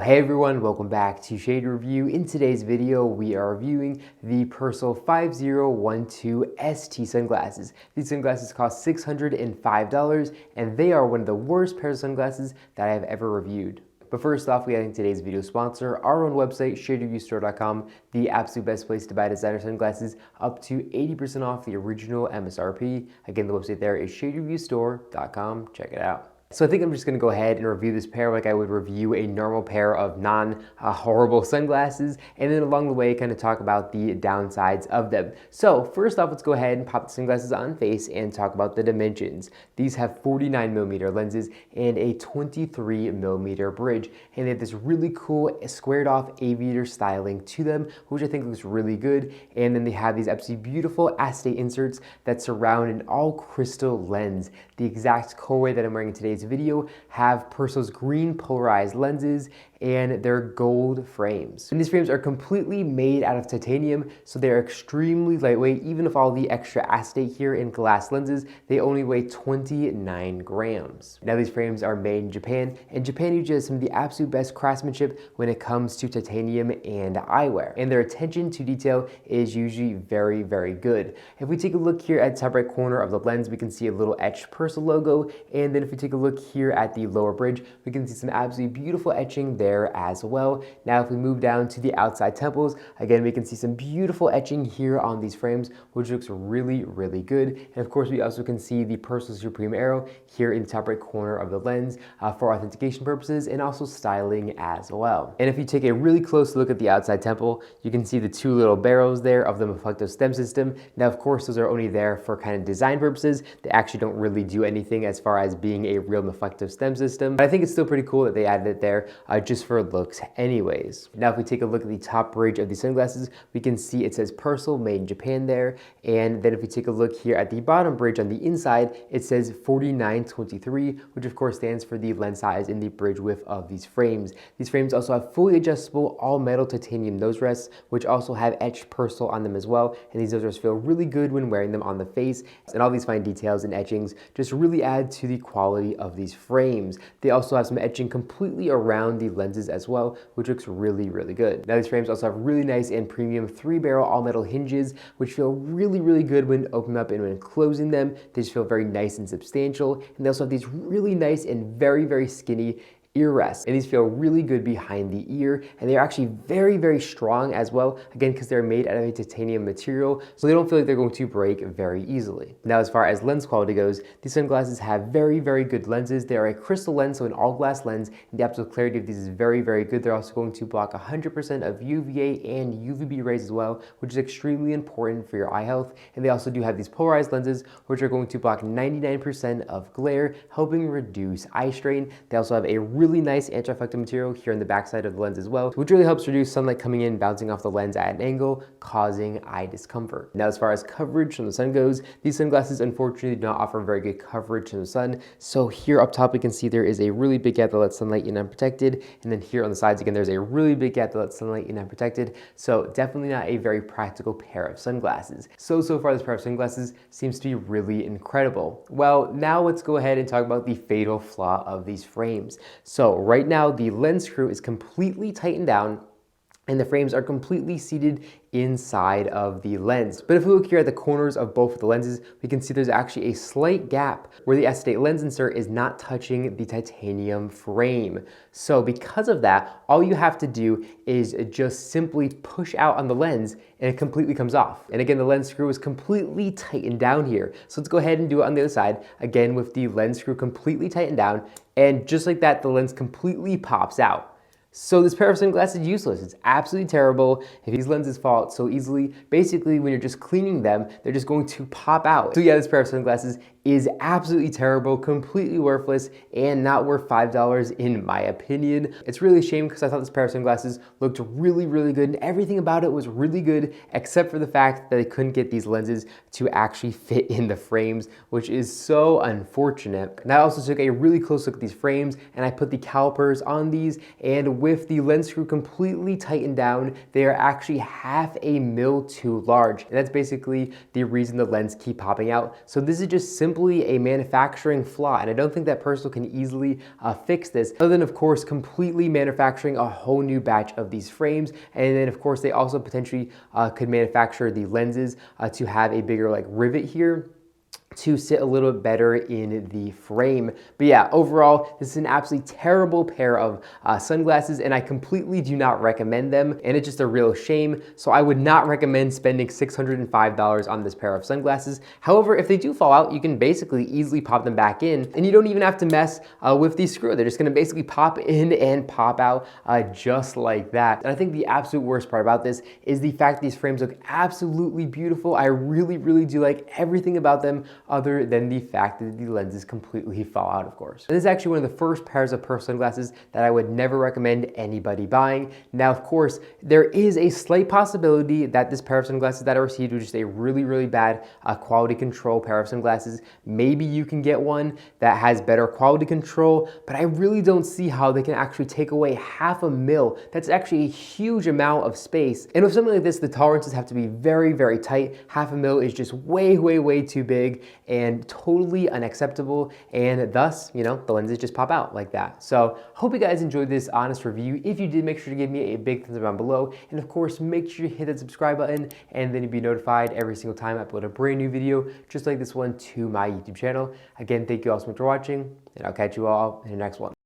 Hey everyone, welcome back to Shade Review. In today's video, we are reviewing the Persol 5012 ST sunglasses. These sunglasses cost $605 and they are one of the worst pairs of sunglasses that I have ever reviewed. But first off, we have today's video sponsor, our own website, shadereviewstore.com, the absolute best place to buy designer sunglasses, up to 80% off the original MSRP. Again, the website there is shadereviewstore.com. Check it out. So I think I'm just going to go ahead and review this pair like I would review a normal pair of non-horrible sunglasses, and then along the way kind of talk about the downsides of them. So first off, let's go ahead and pop the sunglasses on face and talk about the dimensions. These have 49mm lenses and a 23mm bridge, and they have this really cool squared off aviator styling to them, which I think looks really good. And then they have these absolutely beautiful acetate inserts that surround an all crystal lens. The exact colorway that I'm wearing in today's video have Persol's green polarized lenses and their gold frames. And these frames are completely made out of titanium, so they're extremely lightweight. Even with all the extra acetate here in glass lenses, they only weigh 29 grams. Now these frames are made in Japan, and Japan usually has some of the absolute best craftsmanship when it comes to titanium and eyewear. And their attention to detail is usually very, very good. If we take a look here at the top right corner of the lens, we can see a little etched Persol logo. And then if we take a look here at the lower bridge, we can see some absolutely beautiful etching there as well. Now if we move down to the outside temples, again we can see some beautiful etching here on these frames, which looks really, really good. And of course we also can see the Persol Supreme arrow here in the top right corner of the lens for authentication purposes and also styling as well. And if you take a really close look at the outside temple, you can see the two little barrels there of the reflective stem system. Now of course those are only there for kind of design purposes. They actually don't really do anything as far as being a real reflective stem system, but I think it's still pretty cool that they added it there just for looks anyways. Now if we take a look at the top bridge of these sunglasses, we can see it says Persol made in Japan there, and then if we take a look here at the bottom bridge on the inside, it says 4923, which of course stands for the lens size and the bridge width of these frames. These frames also have fully adjustable all metal titanium nose rests, which also have etched Persol on them as well, and these nose rests feel really good when wearing them on the face, and all these fine details and etchings just really add to the quality of these frames. They also have some etching completely around the lenses as well, which looks really, really good. Now these frames also have really nice and premium 3-barrel all-metal hinges, which feel really, really good when opening up and when closing them. They just feel very nice and substantial, and they also have these really nice and very, very skinny ear rests, and these feel really good behind the ear, and they're actually very, very strong as well, again because they're made out of a titanium material, so they don't feel like they're going to break very easily. Now as far as lens quality goes, these sunglasses have very, very good lenses. They are a crystal lens, so an all glass lens, and the absolute clarity of these is very, very good. They're also going to block 100% of UVA and UVB rays as well, which is extremely important for your eye health. And they also do have these polarized lenses, which are going to block 99% of glare, helping reduce eye strain. They also have a really nice anti-reflective material here on the backside of the lens as well, which really helps reduce sunlight coming in, bouncing off the lens at an angle, causing eye discomfort. Now as far as coverage from the sun goes, these sunglasses unfortunately do not offer very good coverage from the sun. So here up top we can see there is a really big gap that lets sunlight in unprotected, and then here on the sides again there's a really big gap that lets sunlight in unprotected. So definitely not a very practical pair of sunglasses. So far this pair of sunglasses seems to be really incredible. Well, now let's go ahead and talk about the fatal flaw of these frames. So right now the lens screw is completely tightened down and the frames are completely seated inside of the lens. But if we look here at the corners of both of the lenses, we can see there's actually a slight gap where the acetate lens insert is not touching the titanium frame. So because of that, all you have to do is just simply push out on the lens and it completely comes off. And again, the lens screw is completely tightened down here. So let's go ahead and do it on the other side, again with the lens screw completely tightened down, and just like that, the lens completely pops out. So this pair of sunglasses is useless. It's absolutely terrible. If these lenses fall out so easily, basically when you're just cleaning them, they're just going to pop out. So yeah, this pair of sunglasses is absolutely terrible, completely worthless, and not worth $5 in my opinion. It's really a shame because I thought this pair of sunglasses looked really, really good, and everything about it was really good, except for the fact that they couldn't get these lenses to actually fit in the frames, which is so unfortunate. And I also took a really close look at these frames, and I put the calipers on these, and with the lens screw completely tightened down, they are actually 1/2 mil too large. And that's basically the reason the lens keep popping out. So this is just simple simply a manufacturing flaw, and I don't think that Persol can easily fix this, other than of course completely manufacturing a whole new batch of these frames. And then of course they also potentially could manufacture the lenses to have a bigger like rivet here to sit a little bit better in the frame. But yeah, overall, this is an absolutely terrible pair of sunglasses, and I completely do not recommend them, and it's just a real shame. So I would not recommend spending $605 on this pair of sunglasses. However, if they do fall out, you can basically easily pop them back in, and you don't even have to mess with the screw. They're just gonna basically pop in and pop out just like that. And I think the absolute worst part about this is the fact these frames look absolutely beautiful. I really do like everything about them, other than the fact that the lenses completely fall out, of course. And this is actually one of the first pairs of Persol sunglasses that I would never recommend anybody buying. Now, of course, there is a slight possibility that this pair of sunglasses that I received was just a really bad quality control pair of sunglasses. Maybe you can get one that has better quality control, but I really don't see how they can actually take away $500,000. That's actually a huge amount of space. And with something like this, the tolerances have to be very tight. $500,000 is just way too big and totally unacceptable, and thus, you know, the lenses just pop out like that. So hope you guys enjoyed this honest review. If you did, make sure to give me a big thumbs up down below, and of course make sure you hit that subscribe button, and then you'll be notified every single time I upload a brand new video just like this one to my YouTube channel. Again, thank you all so much for watching, and I'll catch you all in the next one.